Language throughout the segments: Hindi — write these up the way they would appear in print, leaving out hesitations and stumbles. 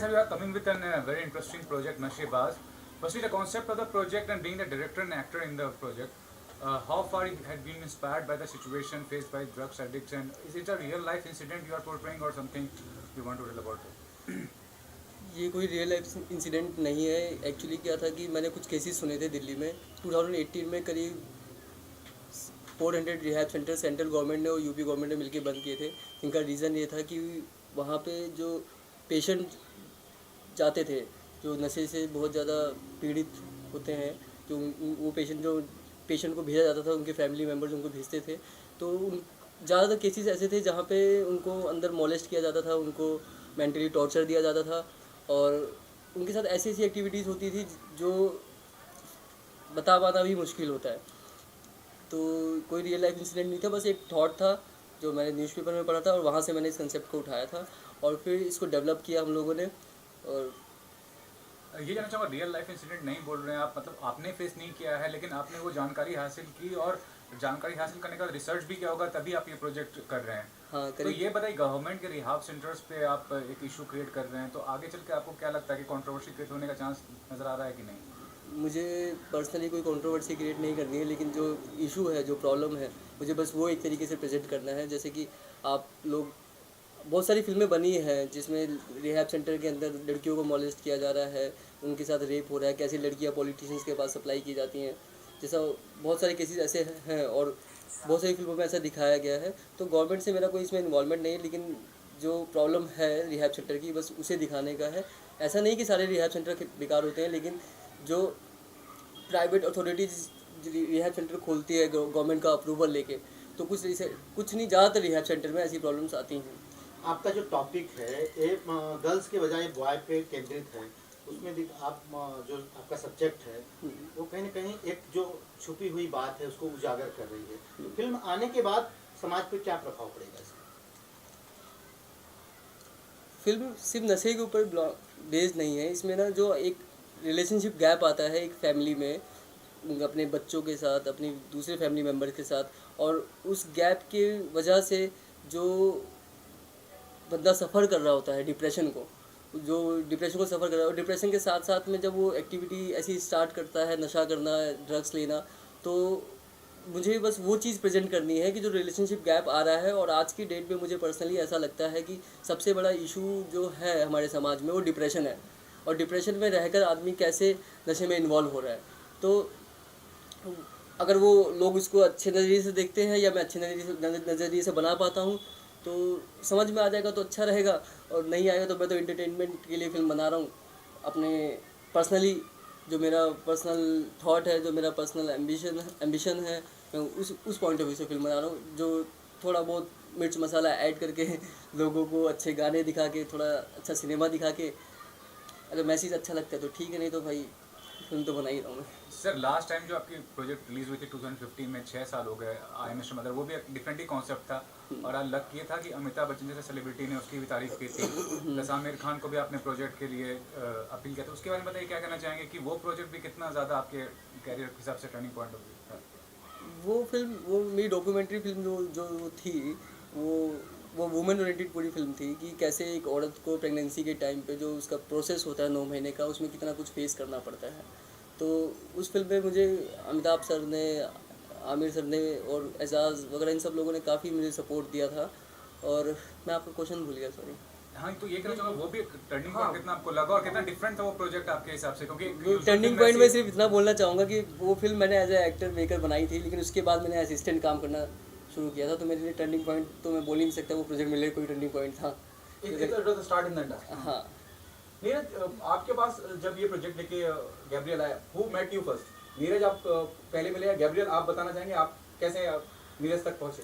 sir, you are coming with a very interesting project, Nashebaz. Firstly, the concept of the project and being the director and actor in the project. How far you had been inspired by the situation faced by drugs addicts, and is it a real life incident you are portraying or something you want to tell about it? ये कोई रियल लाइफ इंसिडेंट नहीं है। एक्चुअली क्या था कि मैंने कुछ केसेस सुने थे दिल्ली में 2018 में। करीब 400 रिहैब सेंटर सेंट्रल गवर्नमेंट ने और यूपी गवर्नमेंट ने मिलकर बंद किए थे। इनका रीज़न ये था कि वहाँ पे जो पेशेंट जाते थे जो नशे से बहुत ज़्यादा पीड़ित होते हैं, जो वो पेशेंट को भेजा जाता था, उनके फैमिली मेम्बर्स उनको भेजते थे। तो उन ज़्यादातर केसेस ऐसे थे जहाँ पे उनको अंदर मोलेस्ट किया जाता था, उनको मेंटली टॉर्चर दिया जाता था और उनके साथ ऐसी ऐसी एक्टिविटीज़ होती थी जो बता पाना भी मुश्किल होता है। तो कोई रियल लाइफ इंसिडेंट नहीं था, बस एक थॉट था जो मैंने न्यूज़पेपर में पढ़ा था और वहाँ से मैंने इस कंसेप्ट को उठाया था और फिर इसको डेवलप किया हम लोगों ने। और ये जानना चाहूँगा, रियल लाइफ इंसिडेंट नहीं बोल रहे हैं आप, मतलब आपने फेस नहीं किया है, लेकिन आपने वो जानकारी हासिल की और जानकारी हासिल करने के बाद रिसर्च भी किया होगा, तभी आप ये प्रोजेक्ट कर रहे हैं। हाँ, तो ये बताइए, गवर्नमेंट के रिहाब सेंटर्स पे आप एक इशू क्रिएट कर रहे हैं, तो आगे चल के आपको क्या लगता है कि कंट्रोवर्सी क्रिएट होने का चांस नज़र आ रहा है कि नहीं? मुझे पर्सनली कोई कंट्रोवर्सी क्रिएट नहीं करनी है, लेकिन जो इशू है, जो प्रॉब्लम है, मुझे बस वो एक तरीके से प्रेजेंट करना है। जैसे कि आप लोग, बहुत सारी फिल्में बनी हैं जिसमें रिहैब सेंटर के अंदर लड़कियों को मॉलेस्ट किया जा रहा है, उनके साथ रेप हो रहा है, कैसी लड़कियां पॉलिटिशियंस के पास सप्लाई की जाती हैं, जैसा बहुत सारे केसेस ऐसे हैं और बहुत सारी फिल्मों में ऐसा दिखाया गया है। तो गवर्नमेंट से मेरा कोई इसमें इन्वॉल्वमेंट नहीं है, लेकिन जो प्रॉब्लम है रिहैब सेंटर की, बस उसे दिखाने का है। ऐसा नहीं कि सारे रिहैब सेंटर बेकार होते हैं, लेकिन जो प्राइवेट अथॉरिटीज़ रिहैब सेंटर खोलती है गवर्नमेंट का अप्रूवल लेके, तो कुछ नहीं, ज़्यादातर रिहैब सेंटर में ऐसी प्रॉब्लम्स आती हैं। आपका जो टॉपिक है ये गर्ल्स के बजाय बॉय पे केंद्रित है। उसमें आप जो आपका सब्जेक्ट है वो कहीं ना कहीं एक जो छुपी हुई बात है उसको उजागर कर रही है। तो फिल्म आने के बाद समाज पे क्या प्रभाव पड़ेगा इसका? फिल्म सिर्फ नशे के ऊपर बेस्ड नहीं है। इसमें ना जो एक रिलेशनशिप गैप आता है एक फैमिली में, अपने बच्चों के साथ, अपनी दूसरे फैमिली मेम्बर के साथ, और उस गैप की वजह से जो बंदा सफ़र कर रहा होता है डिप्रेशन को सफ़र कर रहा है, और डिप्रेशन के साथ साथ में जब वो एक्टिविटी ऐसी स्टार्ट करता है, नशा करना, ड्रग्स लेना, तो मुझे बस वो चीज़ प्रेजेंट करनी है कि जो रिलेशनशिप गैप आ रहा है। और आज की डेट में मुझे पर्सनली ऐसा लगता है कि सबसे बड़ा इशू जो है हमारे समाज में वो डिप्रेशन है, और डिप्रेशन में रहकर आदमी कैसे नशे में इन्वॉल्व हो रहा है। तो अगर वो लोग इसको अच्छे नज़रिए से देखते हैं या मैं अच्छे नज़रिए से बना पाता हूँ तो समझ में आ जाएगा तो अच्छा रहेगा, और नहीं आएगा तो मैं तो एंटरटेनमेंट के लिए फ़िल्म बना रहा हूँ। अपने पर्सनली जो मेरा पर्सनल थॉट है, जो मेरा पर्सनल एम्बिशन है, मैं उस पॉइंट ऑफ व्यू से फिल्म बना रहा हूँ, जो थोड़ा बहुत मिर्च मसाला ऐड करके लोगों को अच्छे गाने दिखा के, थोड़ा अच्छा सिनेमा दिखा के, अगर मैसेज अच्छा लगता है तो ठीक है, नहीं तो भाई फिल्म तो बना ही रहा हूँ मैं। सर, लास्ट टाइम जो आपकी प्रोजेक्ट रिलीज हुई थी 2015 में, 6 साल हो गए, आई एम मदर, वो भी एक डिफरेंट ही कॉन्सेप्ट था, और लक ये था कि अमिताभ बच्चन जैसे सेलिब्रिटी ने उसकी भी तारीफ की थी, प्लस आमिर खान को भी आपने प्रोजेक्ट के लिए अपील किया था। उसके बारे में बताइए, क्या कहना चाहेंगे कि वो प्रोजेक्ट भी कितना ज़्यादा आपके कैरियर के हिसाब से टर्निंग पॉइंट हो गया? वो फिल्म, वो मेरी डॉक्यूमेंट्री फिल्म जो थी, वो वुमेन ओरिएंटेड पूरी फिल्म थी कि कैसे एक औरत को प्रेगनेंसी के टाइम पे जो उसका प्रोसेस होता है 9 महीने का, उसमें कितना कुछ फेस करना पड़ता है। तो उस फिल्म में मुझे अमिताभ सर ने, आमिर सर ने और एजाज़ वगैरह इन सब लोगों ने काफ़ी मुझे सपोर्ट दिया था। और मैं आपका क्वेश्चन भूल गया, सॉरी। हाँ, तो ये कहना चाहूँगा, वो भी टर्निंग पॉइंट कितना आपको लगा और कितना डिफरेंट था वो प्रोजेक्ट आपके हिसाब से? क्योंकि टर्निंग पॉइंट में सिर्फ इतना बोलना चाहूँगा कि वो फिल्म मैंने एज ए एक्टर मेकर बनाई थी, लेकिन उसके बाद मैंने असिस्टेंट काम करना शुरू किया था, तो मेरे लिए टर्निंग पॉइंट तो मैं बोल ही नहीं सकता वो प्रोजेक्ट मेरे लिए कोई टर्निंग पॉइंट था। Start in the industry. हाँ, नीरज, आपके पास जब ये प्रोजेक्ट लेके गैब्रियल आया, who met you first? Neeraj आप पहले मिले या गैब्रियल? आप बताना चाहेंगे आप कैसे नीरज तक पहुंचे?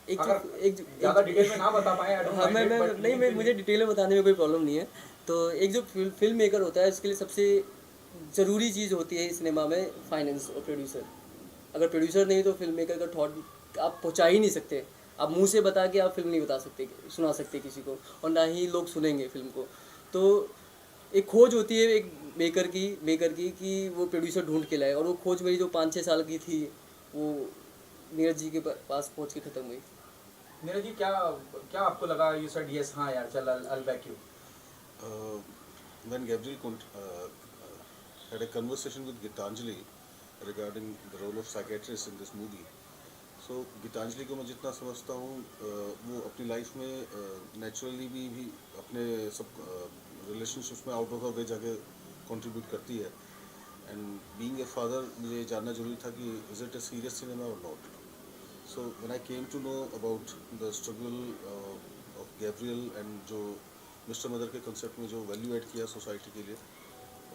एक ज़्यादा डिटेल में ना बता पाए। हाँ, मैं मुझे डिटेल में बताने में कोई प्रॉब्लम नहीं है। तो एक जो फिल्म मेकर होता है उसके लिए सबसे ज़रूरी चीज़ होती है सिनेमा में फाइनेंस और प्रोड्यूसर। अगर प्रोड्यूसर नहीं तो फिल्म मेकर का थॉट आप पहुंचा ही नहीं सकते। आप मुंह से बता के आप फिल्म नहीं बता सकते, सुना सकते किसी को, और ना ही लोग सुनेंगे फिल्म को। तो एक खोज होती है एक मेकर की कि वो प्रोड्यूसर ढूंढ के लाए, और वो खोज मेरी जो 5-6 साल की थी वो नीरज जी के पास पहुँच के ख़त्म हुई। नीरज जी, क्या आपको लगा? यू सेड यस, हाँ यार चल, I will back you. when Gabriel had a conversation with Gitanjali regarding the role of psychiatrist in this movie. So Geetanjali को मैं जितना समझता हूँ वो अपनी लाइफ में नेचुरली भी अपने सब रिलेशनशिप्स में आउट ऑफ द वे जाके कंट्रीब्यूट करती है. एंड बीइंग ए फादर मुझे ये जानना जरूरी था कि is it a serious cinema और not. So when I came to know about the struggle of Gabriel and जो मिस्टर मदर के कंसेप्ट में जो वैल्यू ऐड किया सोसाइटी के लिए,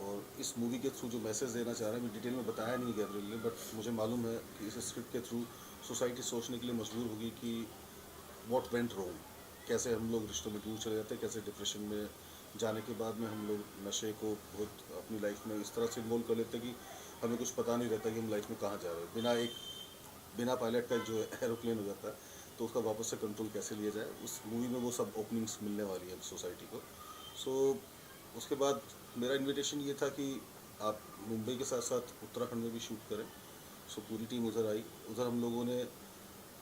और इस मूवी के थ्रू जो मैसेज देना चाह रहे हैं, डिटेल में बताया नहीं गैब्रियल ने, बट मुझे मालूम है कि इस स्क्रिप्ट के थ्रू सोसाइटी सोचने के लिए मजबूर होगी कि व्हाट वेंट रॉन्ग, कैसे हम लोग रिश्तों में दूर चले जाते हैं, कैसे डिप्रेशन में जाने के बाद में हम लोग नशे को बहुत अपनी लाइफ में इस तरह से इन्वॉल्व कर लेते हैं कि हमें कुछ पता नहीं रहता कि हम लाइफ में कहाँ जा रहे हैं. बिना पायलट का जो एरोप्लेन हो जाता है तो उसका वापस से कंट्रोल कैसे लिया जाए, उस मूवी में वो सब ओपनिंग्स मिलने वाली है सोसाइटी को. सो उसके बाद मेरा इन्विटेशन ये था कि आप मुंबई के साथ साथ उत्तराखंड में भी शूट करें. सो पूरी टीम उधर आई. उधर हम लोगों ने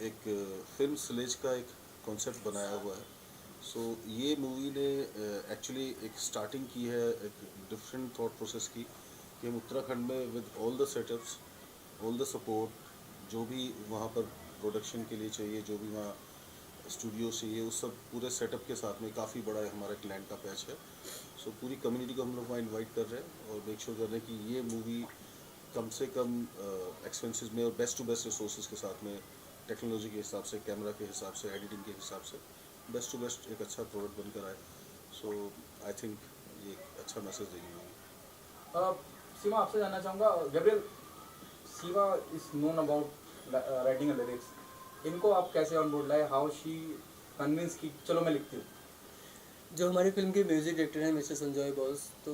एक फिल्म स्लेज का एक कॉन्सेप्ट बनाया हुआ है. सो ये मूवी ने एक्चुअली एक स्टार्टिंग की है एक डिफरेंट थॉट प्रोसेस की, कि हम उत्तराखंड में with all the setups, all the support, जो भी वहाँ पर प्रोडक्शन के लिए चाहिए, जो भी वहाँ स्टूडियो चाहिए, उस सब पूरे सेटअप के साथ में काफ़ी बड़ा हमारा एक लैंड का पैच है. सो पूरी कम्युनिटी को हम लोग वहाँ इन्वाइट कर रहे हैं और मेक श्योर कर रहे हैं कि ये मूवी कम से कम एक्सपेंसेस में और बेस्ट टू बेस्ट रिसोर्सेज के साथ में, टेक्नोलॉजी के हिसाब से, कैमरा के हिसाब से, एडिटिंग के हिसाब से बेस्ट टू बेस्ट एक अच्छा प्रोडक्ट बनकर आए. सो आई थिंक ये एक अच्छा मैसेज देगी मूवी. सीमा, आपसे जानना चाहूँगा, Gabriel, Seema is known about writing lyrics, इनको आप कैसे ऑन बोर्ड लाए? हाउ शी कन्विंस की चलो मैं लिखती हूँ? जो हमारी फिल्म के म्यूज़िक डायरेक्टर हैं मिस्टर संजय बॉस, तो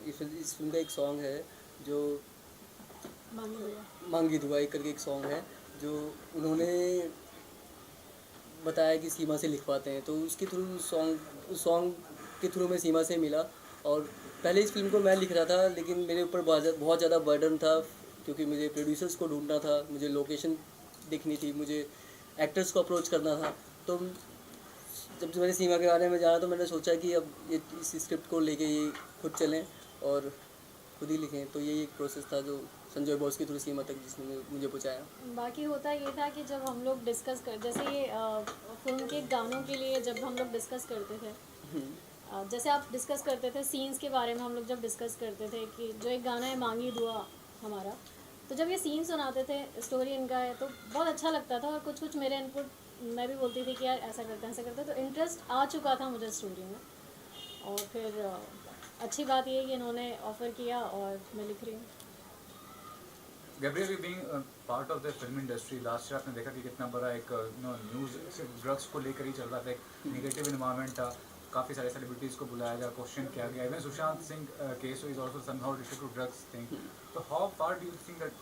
इस फिल्म का एक सॉन्ग है जो मांगी दुआ करके एक सॉन्ग है जो उन्होंने बताया कि सीमा से लिखवाते हैं. तो उसके थ्रू सॉन्ग के थ्रू मैं सीमा से मिला. और पहले इस फिल्म को मैं लिख रहा था, लेकिन मेरे ऊपर बहुत ज़्यादा बर्डन था, क्योंकि मुझे प्रोड्यूसर्स को ढूंढना था, मुझे लोकेशन देखनी थी, मुझे एक्टर्स को अप्रोच करना था. तो जब मैंने सीमा के बारे में जाना तो मैंने सोचा कि अब ये इस स्क्रिप्ट को लेके ये खुद चलें और खुद ही लिखें. तो ये एक प्रोसेस था जो संजय बॉस के थ्रू सीमा तक जिसने मुझे पहुँचाया. बाकी होता ये था कि जब हम लोग डिस्कस कर, जैसे ये फिल्म के गानों के लिए जब हम लोग डिस्कस करते थे, जैसे आप डिस्कस करते थे सीन्स के बारे में, हम लोग जब डिस्कस करते थे कि जो एक गाना है मांगी दुआ हमारा, तो जब ये सीन सुनाते थे, स्टोरी इनका है, तो बहुत अच्छा लगता था. और कुछ मेरे इनपुट मैं भी बोलती थी कि यार ऐसा करते हैं ऐसा करते हैं. तो इंटरेस्ट आ चुका था मुझे स्टोरी में. और फिर अच्छी बात ये है कि इन्होंने ऑफ़र किया और मैं लिख रही हूँ. Gabriel, you being part of the film industry, last year आपने देखा कि कितना बड़ा एक न्यूज़ सिर्फ ड्रग्स को लेकर ही चल रहा था. एक नेगेटिव इन्वायरमेंट था, काफ़ी सारे सेलिब्रिटीज़ को बुलाया गया, क्वेश्चन किया गया. Even Sushant Singh case is also somehow related to drugs thing. तो how far do you think that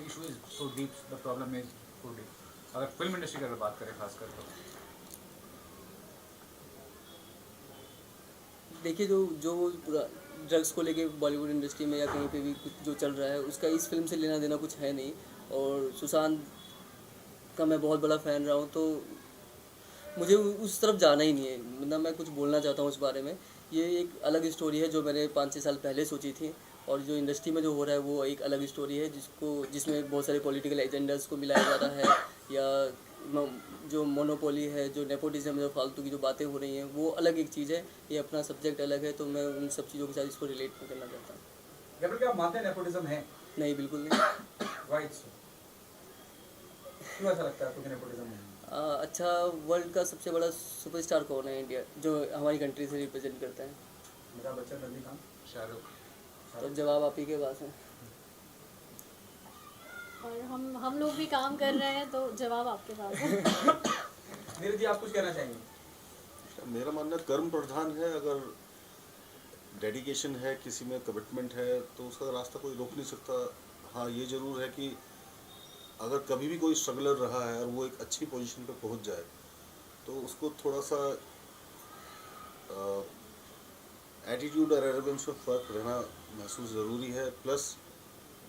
issue is so deep, the problem is so deep, अगर फिल्म इंडस्ट्री की अगर बात करें खासकर? तो देखिए, जो पूरा ड्रग्स को लेके बॉलीवुड इंडस्ट्री में या कहीं पे भी कुछ जो चल रहा है, उसका इस फिल्म से लेना देना कुछ है नहीं. और सुशांत का मैं बहुत बड़ा फ़ैन रहा हूँ, तो मुझे उस तरफ जाना ही नहीं है. मतलब मैं कुछ बोलना चाहता हूँ उस बारे में. ये एक अलग स्टोरी है जो मैंने 5-6 साल पहले सोची थी, और जो इंडस्ट्री में जो हो रहा है वो एक अलग स्टोरी है जिसमें बहुत सारे पॉलिटिकल एजेंडास को मिलाया जा रहा है, या जो मोनोपोली है, जो नेपोटिज्म, जो फालतू की जो बातें हो रही हैं, वो अलग एक चीज़ है. ये अपना सब्जेक्ट अलग है, तो मैं उन सब चीज़ों के साथ इसको रिलेट नहीं करना चाहता. गैब्रियल, क्या आप मानते हैं नेपोटिज्म है? नहीं, बिल्कुल नहीं. राइट. क्यों ऐसा लगता है आपको कि नेपोटिज्म है? अच्छा, वर्ल्ड का सबसे बड़ा सुपरस्टार कौन है इंडिया, जो हमारी कंट्री से रिप्रेजेंट करता है? अमिताभ बच्चन, रजनीकांत, शाहरुख. तो जवाब आप ही के पास है. और हम लोग भी काम कर रहे हैं, तो जवाब आपके पास है. नीरज जी, आप कुछ कहना चाहेंगे? मेरा मानना कर्म प्रधान है. अगर डेडिकेशन है, किसी में कमिटमेंट है, तो उसका रास्ता कोई रोक नहीं सकता. हाँ, ये ज़रूर है कि अगर कभी भी कोई स्ट्रगलर रहा है और वो एक अच्छी पोजीशन पे पहुंच जाए, तो उसको थोड़ा सा एटीट्यूड और एरोगेंस में फ़र्क रहना महसूस ज़रूरी है. प्लस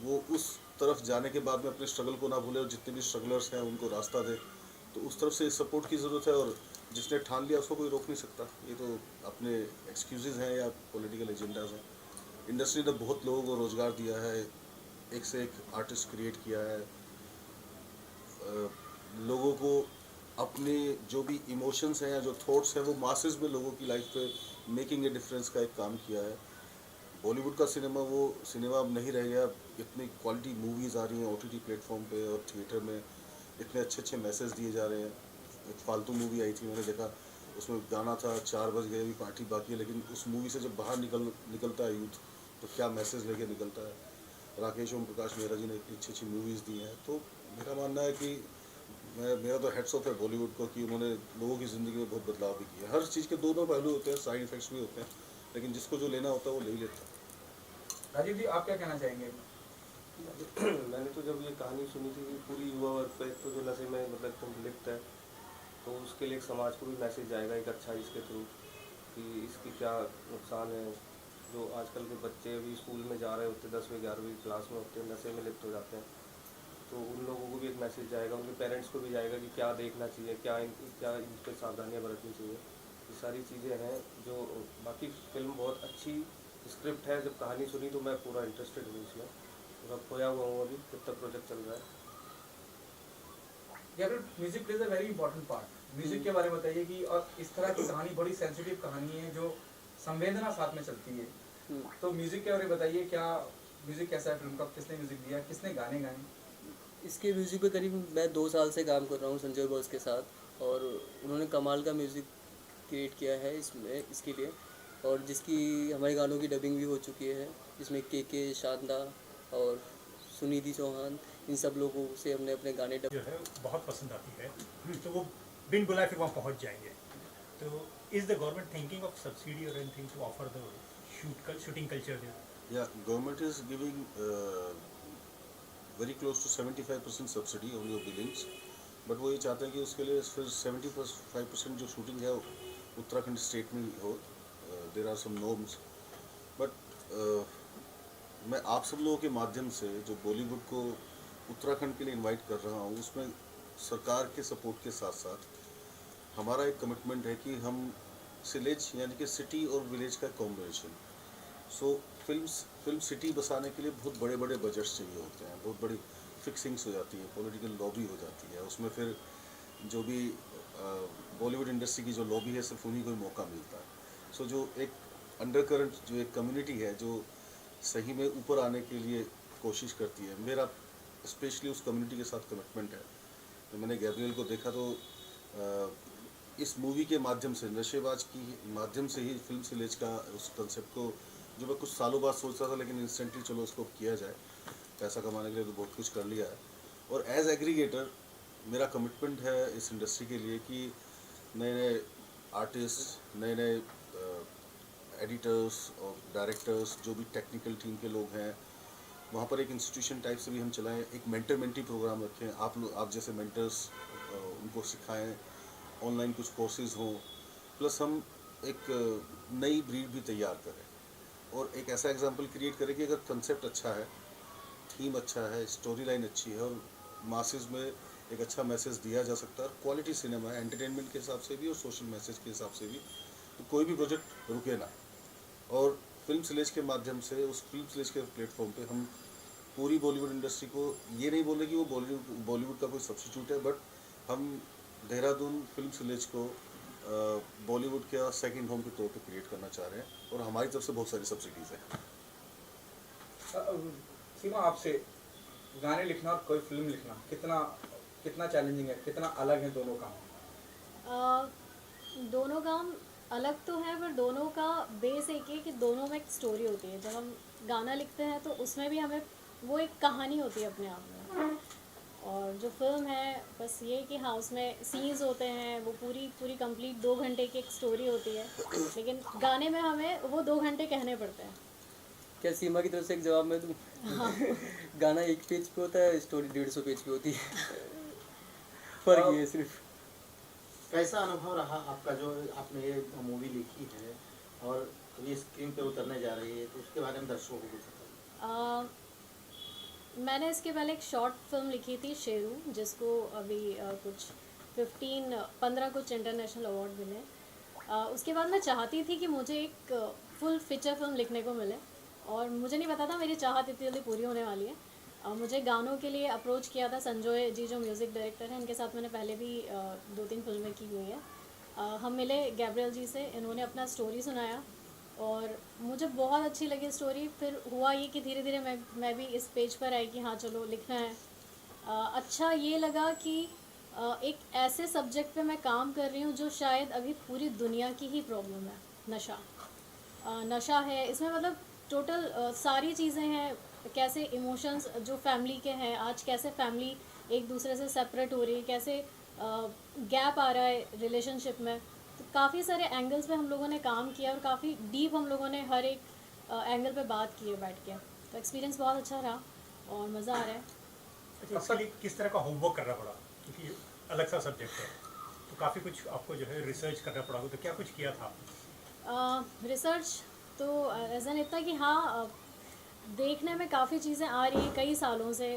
वो उस तरफ जाने के बाद में अपने स्ट्रगल को ना भूले, और जितने भी स्ट्रगलर्स हैं उनको रास्ता दे. तो उस तरफ से सपोर्ट की ज़रूरत है. और जिसने ठान लिया उसको कोई रोक नहीं सकता। ये तो अपने एक्सक्यूजेज हैं या पॉलिटिकल एजेंडाज हैं। इंडस्ट्री ने बहुत लोगों को रोज़गार दिया है, एक से एक आर्टिस्ट क्रिएट किया है, लोगों को अपने जो भी इमोशंस हैं या जो थॉट्स हैं वो मासेस में लोगों की लाइफ पे मेकिंग ए डिफरेंस का एक काम किया है। बॉलीवुड का सिनेमा वो सिनेमा अब नहीं रह गया। इतनी क्वालिटी मूवीज़ आ रही हैं ओटीटी प्लेटफॉर्म पे और थिएटर में, इतने अच्छे अच्छे मैसेज दिए जा रहे हैं। एक फालतू मूवी आई थी, मैंने देखा, उसमें गाना था 4 बज गए अभी पार्टी बाकी है, लेकिन उस मूवी से जब बाहर निकलता है यूथ तो क्या मैसेज लेके निकलता है। राकेश ओम प्रकाश मेहरा जी ने इतनी अच्छी अच्छी मूवीज़ दी हैं। तो मेरा मानना है कि मेरा तो हेड्स ऑफ है बॉलीवुड को कि उन्होंने लोगों की ज़िंदगी में बहुत बदलाव भी किया। हर चीज़ के दोनों पहलू होते हैं, साइड इफ़ेक्ट्स भी होते हैं, लेकिन जिसको जो लेना होता है वो ले ही लेता है। राजीव जी, आप क्या कहना चाहेंगे? मैंने तो जब ये कहानी सुनी थी कि पूरी युवा वर्ग पे तो जो नशे में मतलब एकदम लिप्त है, तो उसके लिए एक समाज को भी मैसेज जाएगा एक अच्छा इसके थ्रू कि इसकी क्या नुकसान है। जो आजकल के बच्चे अभी स्कूल में जा रहे होते 10वीं 11वीं क्लास में होते हैं, नशे में लिप्त हो जाते हैं, तो उन लोगों को भी एक मैसेज जाएगा, उनके पेरेंट्स को भी जाएगा कि क्या देखना चाहिए, क्या इन पर सावधानियाँ बरतनी चाहिए। ये सारी चीज़ें हैं जो बाकी फिल्म बहुत अच्छी स्क्रिप्ट है। जब कहानी सुनी तो मैं पूरा इंटरेस्टेड हूँ इसमें, पूरा खोया हुआ हूँ अभी जब तक प्रोजेक्ट चल रहा है। Music plays a very important part. Music के बारे में बताइए कि और इस तरह की कहानी बड़ी सेंसिटिव कहानी है जो संवेदना साथ में चलती है, तो म्यूजिक के बारे में बताइए, क्या म्यूजिक कैसा है फिल्म का, किसने म्यूजिक दिया, किसने गाने गाए? इसके म्यूज़िक पे करीब मैं 2 साल से काम कर रहा हूँ संजय बॉस के साथ, और उन्होंने कमाल का म्यूज़िक क्रिएट किया है इसके लिए, और जिसकी हमारे गानों की डबिंग भी हो चुकी है, जिसमें के शानदा और सुनिधि चौहान, इन सब लोगों से हमने अपने गाने जो है बहुत पसंद आती है, तो वो बिन बुलाए फिर वहाँ पहुँच जाएंगे। तो is the government thinking of subsidy और anything to offer the shooting culture there? या government is giving very close to 75% subsidy on your billings, but वो ये चाहते हैं कि उसके लिए फिर 75% जो शूटिंग है उत्तराखंड स्टेट में ही हो। There are some norms, but मैं आप सब लोगों के माध्यम से जो बॉलीवुड को उत्तराखंड के लिए इनवाइट कर रहा हूँ, उसमें सरकार के सपोर्ट के साथ साथ हमारा एक कमिटमेंट है कि हम सिलेज यानी कि सिटी और विलेज का कॉम्बिनेशन। सो फिल्म सिटी बसाने के लिए बहुत बड़े बड़े बजट्स चाहिए होते हैं, बहुत बड़ी फिक्सिंग्स हो जाती है, पॉलिटिकल लॉबी हो जाती है, उसमें फिर जो भी बॉलीवुड इंडस्ट्री की जो लॉबी है सिर्फ उन्हीं को ही मौका मिलता है। सो जो एक अंडरकरंट, जो एक कम्युनिटी है जो सही में ऊपर आने के लिए कोशिश करती है, मेरा स्पेशली उस कम्युनिटी के साथ कमिटमेंट है। तो मैंने गैब्रियल को देखा तो इस मूवी के माध्यम से, नशेबाज की माध्यम से ही फिल्म सिलेज का उस कंसेप्ट को, जो मैं कुछ सालों बाद सोच रहा था लेकिन इंस्टेंटली चलो इसको किया जाए, पैसा कमाने के लिए तो बहुत कुछ कर लिया है। और एज एग्रीगेटर मेरा कमिटमेंट है इस इंडस्ट्री के लिए कि नए नए आर्टिस्ट, नए नए एडिटर्स और डायरेक्टर्स, जो भी टेक्निकल टीम के लोग हैं, वहाँ पर एक इंस्टीट्यूशन टाइप से भी हम चलाएं, एक मेंटर मेंटी प्रोग्राम रखें, आप जैसे मेंटर्स उनको सिखाएं, ऑनलाइन कुछ कोर्सेज हों, प्लस हम एक नई ब्रीड भी तैयार करें और एक ऐसा एग्जाम्पल क्रिएट करें कि अगर कंसेप्ट अच्छा है, थीम अच्छा है, स्टोरी लाइन अच्छी है और मासेस में एक अच्छा मैसेज दिया जा सकता है, क्वालिटी सिनेमा है एंटरटेनमेंट के हिसाब से भी और सोशल मैसेज के हिसाब से भी, तो कोई भी प्रोजेक्ट रुके ना। और फिल्म सिलेज के माध्यम से, उस फिल्म सिलेज के प्लेटफॉर्म पे हम पूरी बॉलीवुड इंडस्ट्री को ये नहीं बोले कि वो बॉलीवुड का कोई सब्स्टिट्यूट है, बट हम देहरादून फिल्म सिलेज को बॉलीवुड का सेकंड होम के तौर पे क्रिएट करना चाह रहे हैं और हमारी तरफ से बहुत सारी सब्सिडीज़ हैं। सीमा, आपसे गाने लिखना और कोई फिल्म लिखना कितना चैलेंजिंग है, कितना अलग है दोनों काम? दोनों काम अलग तो है, पर दोनों का बेस एक है कि दोनों में एक स्टोरी होती है। जब हम गाना लिखते हैं तो उसमें भी हमें वो एक कहानी होती है अपने आप में, और जो फिल्म है बस ये कि हाँ उसमें सीन्स होते हैं, वो पूरी कंप्लीट 2 घंटे की एक स्टोरी होती है, लेकिन गाने में हमें वो 2 घंटे कहने पड़ते हैं। क्या सीमा की तरफ से एक जवाब मैं दूँ? हाँ। गाना 1 पेज पे होता है, स्टोरी 150 पेज की होती है। फर्क ये है सिर्फ। कैसा अनुभव रहा आपका जो आपने ये मूवी लिखी है और अभी स्क्रीन पे उतरने जा रही है, तो उसके बारे में दर्शकों को कुछ बताइए। मैंने इसके पहले एक शॉर्ट फिल्म लिखी थी शेरू, जिसको अभी कुछ 15 कुछ इंटरनेशनल अवार्ड मिले। उसके बाद मैं चाहती थी कि मुझे एक फुल फीचर फिल्म लिखने को मिले, और मुझे नहीं पता था मेरी चाहत इतनी जल्दी पूरी होने वाली है। मुझे गानों के लिए अप्रोच किया था संजय जी, जो म्यूज़िक डायरेक्टर हैं, इनके साथ मैंने पहले भी 2-3 फिल्में की हुई हैं। हम मिले गैब्रियल जी से, इन्होंने अपना स्टोरी सुनाया और मुझे बहुत अच्छी लगी स्टोरी। फिर हुआ ये कि धीरे धीरे मैं भी इस पेज पर आई कि हाँ चलो लिखना है। अच्छा ये लगा कि एक ऐसे सब्जेक्ट पे मैं काम कर रही हूँ जो शायद अभी पूरी दुनिया की ही प्रॉब्लम है। नशा है इसमें, मतलब टोटल सारी चीज़ें हैं। कैसे इमोशंस जो फैमिली के हैं आज, कैसे फैमिली एक दूसरे से सेपरेट हो रही है, कैसे गैप आ रहा है रिलेशनशिप में। तो काफ़ी सारे एंगल्स पे हम लोगों ने काम किया और काफ़ी डीप हम लोगों ने हर एक एंगल पे बात की है बैठ के। तो एक्सपीरियंस बहुत अच्छा रहा और मज़ा आ रहा है। अच्छा, इसके लिए किस तरह का होमवर्क करना पड़ा, क्योंकि अलग सा सब्जेक्ट है तो काफ़ी कुछ आपको जो है रिसर्च करना पड़ा, तो क्या कुछ किया था? रिसर्च तो ऐसा नहीं था कि हाँ देखने में काफ़ी चीज़ें आ रही हैं कई सालों से।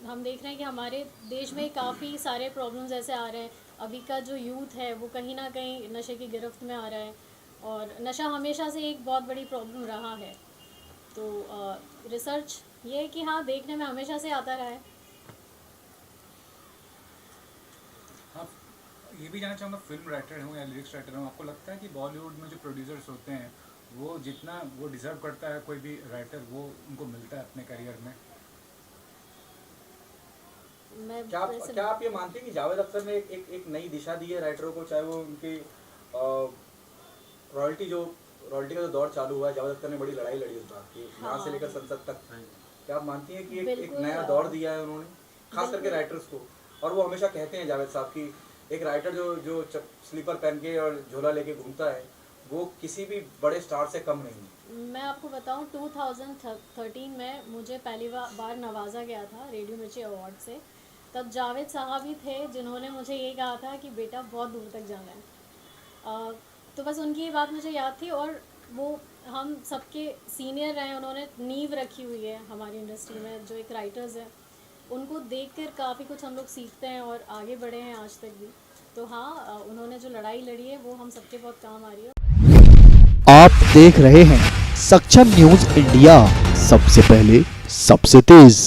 हम देख रहे हैं कि हमारे देश में काफ़ी सारे प्रॉब्लम्स ऐसे आ रहे हैं। अभी का जो यूथ है वो कहीं ना कहीं नशे की गिरफ्त में आ रहा है, और नशा हमेशा से एक बहुत बड़ी प्रॉब्लम रहा है। तो रिसर्च ये है कि हाँ देखने में हमेशा से आता रहा है। हाँ, ये भी जानना चाहूँगा, फिल्म राइटर हूँ या लिरिक्स राइटर हूँ, आपको लगता है कि बॉलीवुड में जो प्रोड्यूसर्स होते हैं वो जितना वो डिज़र्व करता है कोई भी राइटर, वो उनको मिलता है अपने करियर में? क्या आप ये मानते हैं कि जावेद अख्तर ने एक नई दिशा दी है राइटरों को, चाहे वो उनकी रॉयल्टी का जो दौर चालू हुआ है, जावेद अख्तर ने बड़ी लड़ाई लड़ी उस बात की, यहाँ से लेकर संसद तक। क्या आप मानती हैं कि एक नया दौर दिया है उन्होंने खास करके राइटर्स को? और वो हमेशा कहते हैं जावेद साहब की एक राइटर जो स्लीपर पहन के और झोला लेके घूमता है वो किसी भी बड़े स्टार से कम नहीं है। मैं आपको बताऊं 2013 में मुझे पहली बार नवाजा गया था रेडियो मिर्ची अवार्ड से। तब जावेद साहब ही थे जिन्होंने मुझे ये कहा था कि बेटा बहुत दूर तक जाना है। तो बस उनकी ये बात मुझे याद थी, और वो हम सबके सीनियर रहे, उन्होंने नींव रखी हुई है हमारी इंडस्ट्री में। जो एक राइटर्स हैं उनको देखकर काफ़ी कुछ हम लोग सीखते हैं और आगे बढ़े हैं आज तक भी। तो हाँ, उन्होंने जो लड़ाई लड़ी है वो हम सबके बहुत काम आ रही है। आप देख रहे हैं सक्षम न्यूज इंडिया, सबसे पहले सबसे तेज।